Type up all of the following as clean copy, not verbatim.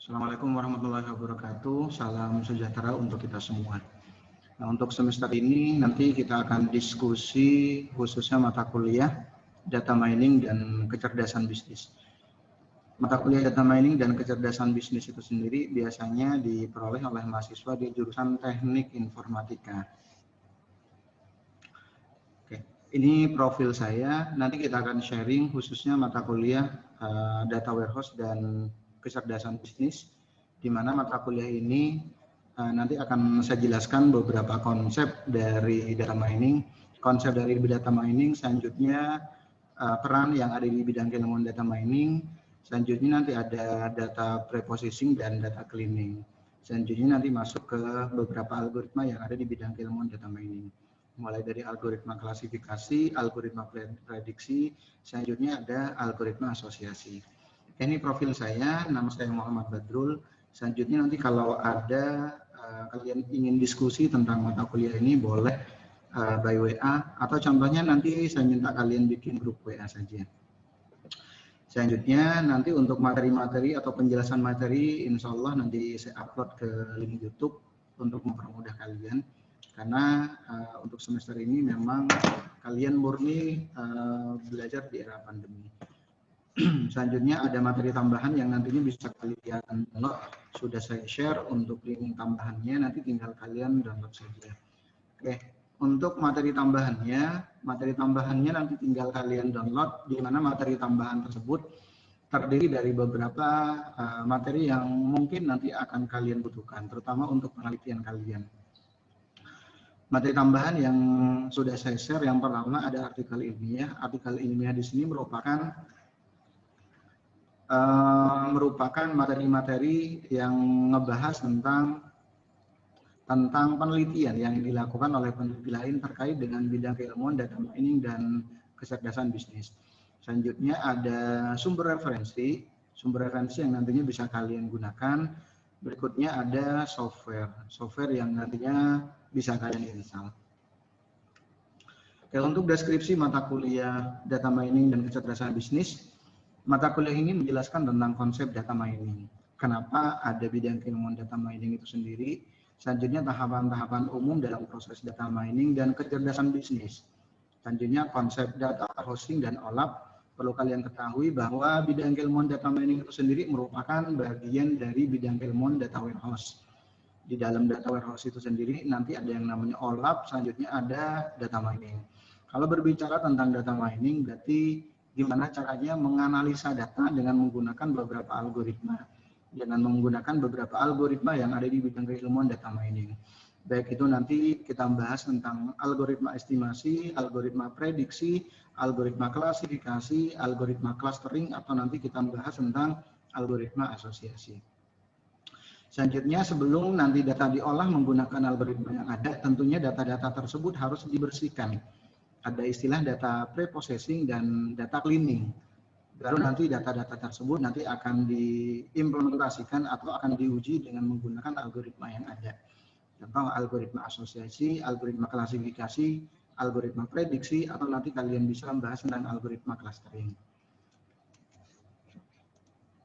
Assalamualaikum warahmatullahi wabarakatuh. Salam sejahtera untuk kita semua. Nah, untuk semester ini nanti kita akan diskusi khususnya mata kuliah data mining dan kecerdasan bisnis. Mata kuliah data mining dan kecerdasan bisnis itu sendiri biasanya diperoleh oleh mahasiswa di jurusan teknik informatika. Oke, ini profil saya. Nanti kita akan sharing khususnya mata kuliah data warehouse dan kecerdasan bisnis, di mana mata kuliah ini nanti akan saya jelaskan beberapa konsep dari data mining, selanjutnya peran yang ada di bidang keilmuan data mining, selanjutnya nanti ada data preprocessing dan data cleaning, selanjutnya nanti masuk ke beberapa algoritma yang ada di bidang keilmuan data mining, mulai dari algoritma klasifikasi, algoritma prediksi, selanjutnya ada algoritma asosiasi. Ini profil saya, nama saya Muhammad Badrul. Selanjutnya nanti kalau ada kalian ingin diskusi tentang mata kuliah ini boleh by WA, atau contohnya nanti saya minta kalian bikin grup WA saja. Selanjutnya nanti untuk materi-materi atau penjelasan materi insya Allah nanti saya upload ke link YouTube untuk mempermudah kalian, karena untuk semester ini memang kalian murni belajar di era pandemi. Selanjutnya ada materi tambahan yang nantinya bisa kalian download, sudah saya share untuk link tambahannya, nanti tinggal kalian download saja. Oke, untuk materi tambahannya nanti tinggal kalian download, di mana materi tambahan tersebut terdiri dari beberapa materi yang mungkin nanti akan kalian butuhkan, terutama untuk penelitian kalian. Materi tambahan yang sudah saya share, yang pertama ada artikel ilmiah. Artikel ilmiah di sini merupakan materi-materi yang ngebahas tentang penelitian yang dilakukan oleh peneliti lain terkait dengan bidang keilmuan data mining dan kecerdasan bisnis. Selanjutnya ada sumber referensi yang nantinya bisa kalian gunakan. Berikutnya ada software yang nantinya bisa kalian install. Oke, untuk deskripsi mata kuliah data mining dan kecerdasan bisnis, mata kuliah ini menjelaskan tentang konsep data mining. Kenapa ada bidang keilmuan data mining itu sendiri. Selanjutnya tahapan-tahapan umum dalam proses data mining dan kecerdasan bisnis. Selanjutnya konsep data hosting dan OLAP. Perlu kalian ketahui bahwa bidang keilmuan data mining itu sendiri merupakan bagian dari bidang keilmuan data warehouse. Di dalam data warehouse itu sendiri nanti ada yang namanya OLAP, selanjutnya ada data mining. Kalau berbicara tentang data mining berarti gimana caranya menganalisa data dengan menggunakan beberapa algoritma. Yang ada di bidang keilmuan data mining. Baik itu nanti kita bahas tentang algoritma estimasi, algoritma prediksi, algoritma klasifikasi, algoritma clustering, atau nanti kita bahas tentang algoritma asosiasi. Selanjutnya sebelum nanti data diolah menggunakan algoritma yang ada, tentunya data-data tersebut harus dibersihkan. Ada istilah data preprocessing dan data cleaning. Baru nanti data-data tersebut nanti akan diimplementasikan atau akan diuji dengan menggunakan algoritma yang ada. Contoh algoritma asosiasi, algoritma klasifikasi, algoritma prediksi, atau nanti kalian bisa membahas tentang algoritma clustering.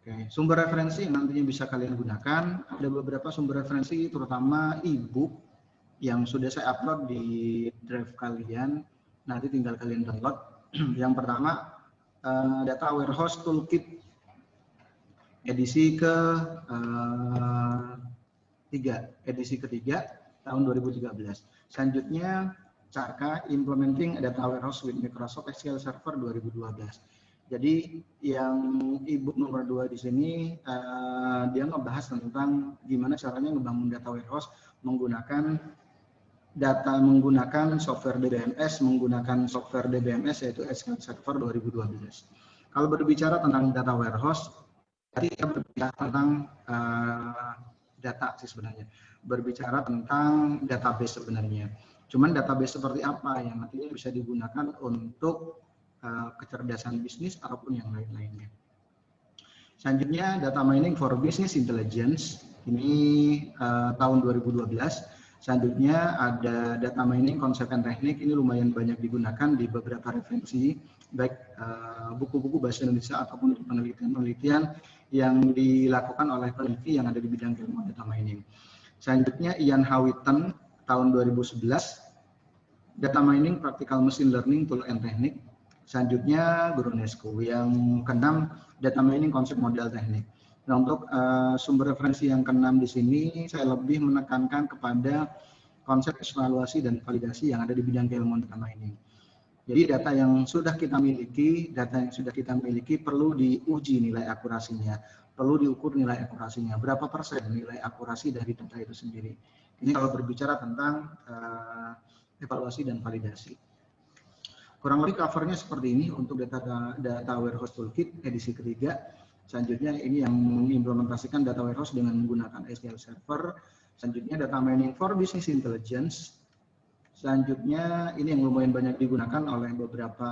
Oke, sumber referensi yang nantinya bisa kalian gunakan, ada beberapa sumber referensi terutama e-book yang sudah saya upload di drive kalian, nanti tinggal kalian download. Yang pertama Data Warehouse Toolkit edisi ketiga tahun 2013. Selanjutnya Carka Implementing Data Warehouse with Microsoft SQL Server 2012. Jadi yang e-book nomor 2 di sini dia ngebahas tentang gimana caranya ngebangun data warehouse menggunakan software DBMS yaitu SQL Server 2012. Kalau berbicara tentang data warehouse, tadi kita berbicara tentang data sih sebenarnya. Berbicara tentang database sebenarnya. Cuman database seperti apa yang nantinya bisa digunakan untuk kecerdasan bisnis ataupun yang lain-lainnya. Selanjutnya data mining for business intelligence, ini tahun 2012. Selanjutnya ada data mining konsep dan teknik, ini lumayan banyak digunakan di beberapa referensi, baik buku-buku bahasa Indonesia ataupun penelitian-penelitian yang dilakukan oleh peneliti yang ada di bidang keilmuan data mining. Selanjutnya Ian Hawitten tahun 2011, Data Mining Practical Machine Learning Tool and Technique. Selanjutnya Brunescu yang keenam, Data Mining Konsep Model Teknik. Nah, untuk sumber referensi yang keenam di sini saya lebih menekankan kepada konsep evaluasi dan validasi yang ada di bidang keilmuan data mining. Jadi data yang sudah kita miliki perlu diuji nilai akurasinya, perlu diukur nilai akurasinya, berapa persen nilai akurasi dari data itu sendiri. Ini kalau berbicara tentang evaluasi dan validasi. Kurang lebih covernya seperti ini untuk data warehouse toolkit edisi ketiga. Selanjutnya ini yang mengimplementasikan data warehouse dengan menggunakan SQL Server. Selanjutnya data mining for business intelligence. Selanjutnya ini yang lumayan banyak digunakan oleh beberapa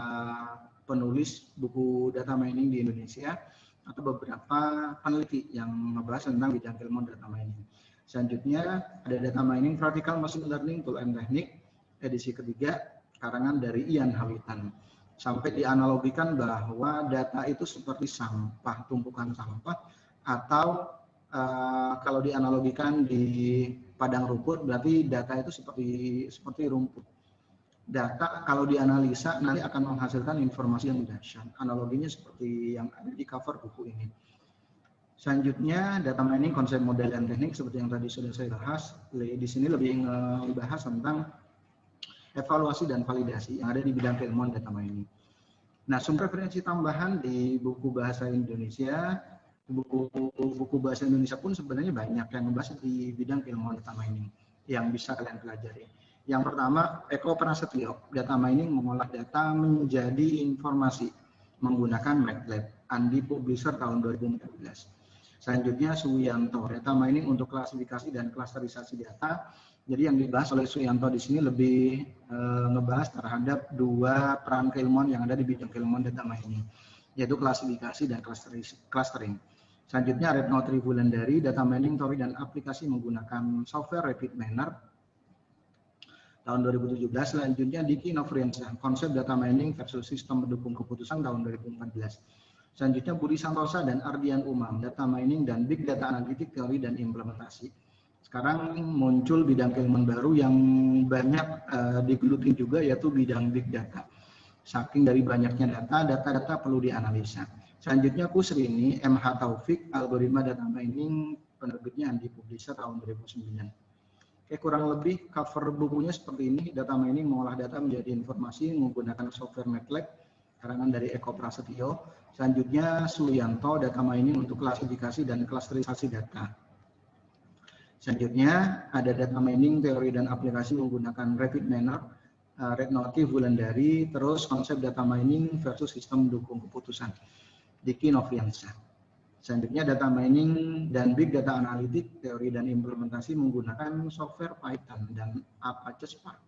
penulis buku data mining di Indonesia atau beberapa peneliti yang membahas tentang bidang keilmuan data mining. Selanjutnya ada data mining practical machine learning tool and technique edisi ketiga karangan dari Ian Hawitten. Sampai dianalogikan bahwa data itu seperti sampah, tumpukan sampah, atau kalau dianalogikan di padang rumput berarti data itu seperti rumput. Data kalau dianalisa nanti akan menghasilkan informasi yang dahsyat. Analoginya seperti yang ada di cover buku ini. Selanjutnya data mining konsep model dan teknik seperti yang tadi sudah saya bahas. Di sini lebih membahas tentang evaluasi dan validasi yang ada di bidang keilmuan data mining. Nah, sumber referensi tambahan di buku bahasa Indonesia, buku bahasa Indonesia pun sebenarnya banyak yang membahas di bidang keilmuan data mining yang bisa kalian pelajari. Yang pertama, Eko Prasetyo, data mining mengolah data menjadi informasi menggunakan MATLAB, Andi Publisher tahun 2014. Selanjutnya Suyanto, data mining untuk klasifikasi dan klasterisasi data. Jadi yang dibahas oleh Suyanto di sini lebih ngebahas terhadap dua peran keilmuan yang ada di bidang keilmuan data mining, yaitu klasifikasi dan clustering. Selanjutnya Retno Triwulandari, data mining teori dan aplikasi menggunakan software Rapid Miner tahun 2017. Selanjutnya Diki Novriansyah, konsep data mining versus sistem pendukung keputusan tahun 2014. Selanjutnya Budi Santosa dan Ardian Umam, data mining dan big data analitik teori dan implementasi. Sekarang muncul bidang keilmuan baru yang banyak digeluti juga, yaitu bidang big data. Saking dari banyaknya data perlu dianalisa. Selanjutnya Kusrini MH Taufik, algoritma data mining, penerbitnya Andi Publisher tahun 2009. Oke, kurang lebih cover bukunya seperti ini. Data mining mengolah data menjadi informasi menggunakan software MATLAB, karangan dari Eko Prasetyo. Selanjutnya Suyanto, data mining untuk klasifikasi dan klasterisasi data. Selanjutnya ada data mining teori dan aplikasi menggunakan Rapid Miner, Retno Triwulandari, terus konsep data mining versus sistem mendukung keputusan, Diki Novriansyah. Selanjutnya data mining dan big data analitik teori dan implementasi menggunakan software Python dan Apache Spark.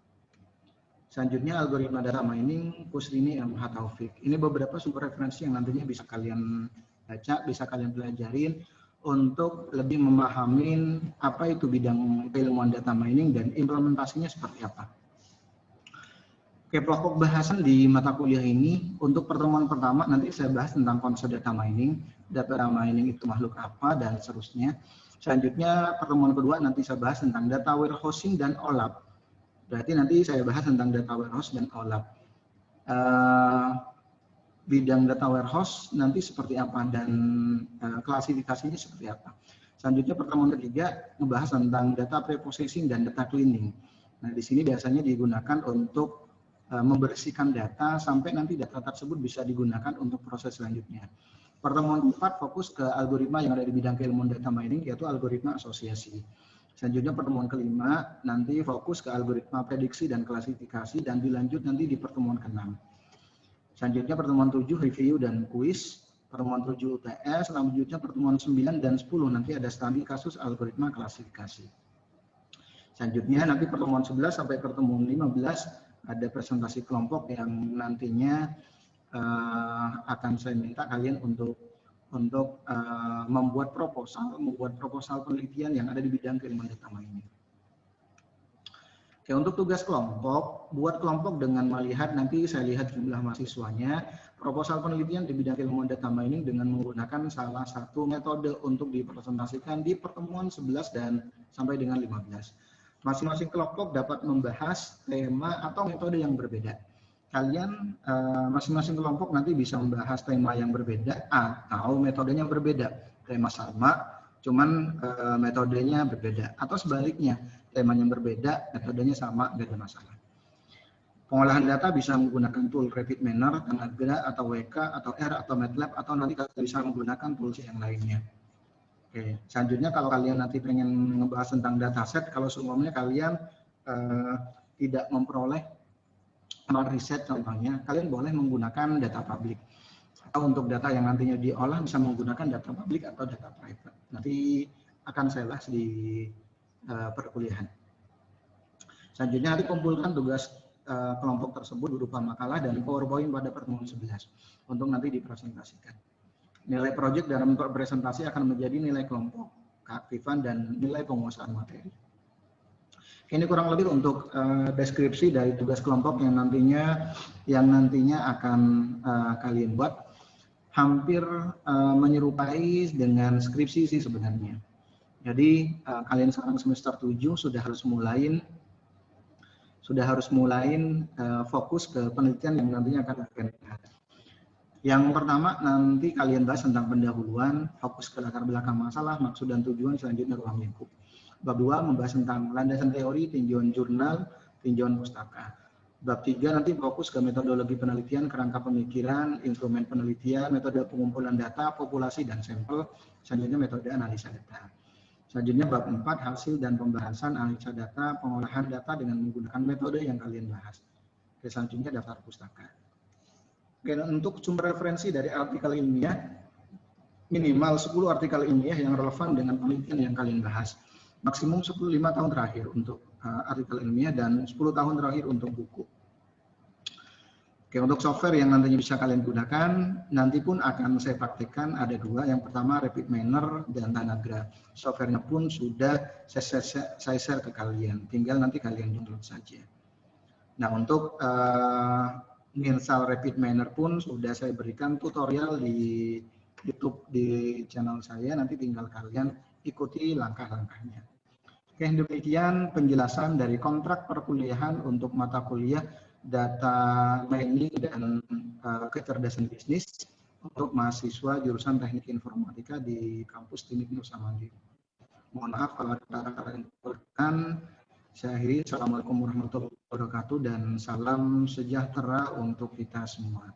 Selanjutnya algoritma data mining Kusrini MH Taufik. Ini beberapa sumber referensi yang nantinya bisa kalian baca, bisa kalian pelajarin untuk lebih memahami apa itu bidang keilmuan data mining dan implementasinya seperti apa. Oke, pokok bahasan di mata kuliah ini untuk pertemuan pertama nanti saya bahas tentang konsep data mining itu makhluk apa dan seterusnya. Selanjutnya pertemuan kedua nanti saya bahas tentang data warehousing dan OLAP. Berarti nanti saya bahas tentang data warehouse dan OLAP. Bidang data warehouse nanti seperti apa dan klasifikasinya seperti apa. Selanjutnya pertemuan ketiga membahas tentang data preprocessing dan data cleaning. Nah, di sini biasanya digunakan untuk membersihkan data sampai nanti data tersebut bisa digunakan untuk proses selanjutnya. Pertemuan keempat fokus ke algoritma yang ada di bidang keilmuan data mining, yaitu algoritma asosiasi. Selanjutnya pertemuan kelima nanti fokus ke algoritma prediksi dan klasifikasi dan dilanjut nanti di pertemuan keenam. Selanjutnya pertemuan 7 review dan kuis, pertemuan 7 UTS, selanjutnya pertemuan 9 dan 10 nanti ada studi kasus algoritma klasifikasi. Selanjutnya nanti pertemuan 11 sampai pertemuan 15 ada presentasi kelompok yang nantinya akan saya minta kalian untuk membuat proposal penelitian yang ada di bidang keilmuan data mining. Oke, untuk tugas kelompok, buat kelompok dengan melihat, nanti saya lihat jumlah mahasiswanya, proposal penelitian di bidang ilmu data mining dengan menggunakan salah satu metode untuk dipresentasikan di pertemuan 11 dan sampai dengan 15. Masing-masing kelompok dapat membahas tema atau metode yang berbeda. Kalian masing-masing kelompok nanti bisa membahas tema yang berbeda atau metodenya berbeda. Tema sama, cuman metodenya berbeda. Atau sebaliknya, temanya berbeda, metodenya sama, nggak ada masalah. Pengolahan data bisa menggunakan tool RapidMiner, Tanagra, atau WK, atau R, atau MATLAB, atau nanti bisa menggunakan tools yang lainnya. Oke, selanjutnya kalau kalian nanti pengen ngebahas tentang dataset, kalau semuanya kalian tidak memperoleh riset contohnya, kalian boleh menggunakan data publik. Atau untuk data yang nantinya diolah bisa menggunakan data publik atau data private. Nanti akan saya bahas di perkuliahan. Selanjutnya nanti kumpulkan tugas kelompok tersebut berupa makalah dan PowerPoint pada pertemuan 11 untuk nanti dipresentasikan. Nilai proyek dalam presentasi akan menjadi nilai kelompok, keaktifan, dan nilai penguasaan materi. Ini kurang lebih untuk deskripsi dari tugas kelompok yang nantinya akan kalian buat. Hampir menyerupai dengan skripsi sih sebenarnya. Jadi kalian sekarang semester 7 sudah harus mulai fokus ke penelitian yang nantinya akan kalian bahas. Yang pertama nanti kalian bahas tentang pendahuluan, fokus ke latar belakang masalah, maksud dan tujuan, selanjutnya ruang lingkup. Bab 2 membahas tentang landasan teori, tinjauan jurnal, tinjauan pustaka. Bab 3 nanti fokus ke metodologi penelitian, kerangka pemikiran, instrumen penelitian, metode pengumpulan data, populasi dan sampel, selanjutnya metode analisa data. Selanjutnya bab 4 hasil dan pembahasan analisa data, pengolahan data dengan menggunakan metode yang kalian bahas. Oke, selanjutnya daftar pustaka. Oke, untuk sumber referensi dari artikel ilmiah, minimal 10 artikel ilmiah yang relevan dengan penelitian yang kalian bahas. Maksimum 5 tahun terakhir untuk artikel ilmiah dan 10 tahun terakhir untuk buku. Oke, untuk software yang nantinya bisa kalian gunakan, nanti pun akan saya praktekkan ada 2. Yang pertama RapidMiner dan Tanagra. Softwarenya pun sudah saya share ke kalian, tinggal nanti kalian download saja. Nah, untuk install RapidMiner pun sudah saya berikan tutorial di YouTube di channel saya, nanti tinggal kalian ikuti langkah-langkahnya. Oke, demikian penjelasan dari kontrak perkuliahan untuk mata kuliah data mining dan kecerdasan bisnis untuk mahasiswa jurusan Teknik Informatika di kampus Teknik Nusa Mandiri. Mohon maaf kalau ada kata-kata yang kurang. Saya akhiri. Assalamualaikum warahmatullahi wabarakatuh dan salam sejahtera untuk kita semua.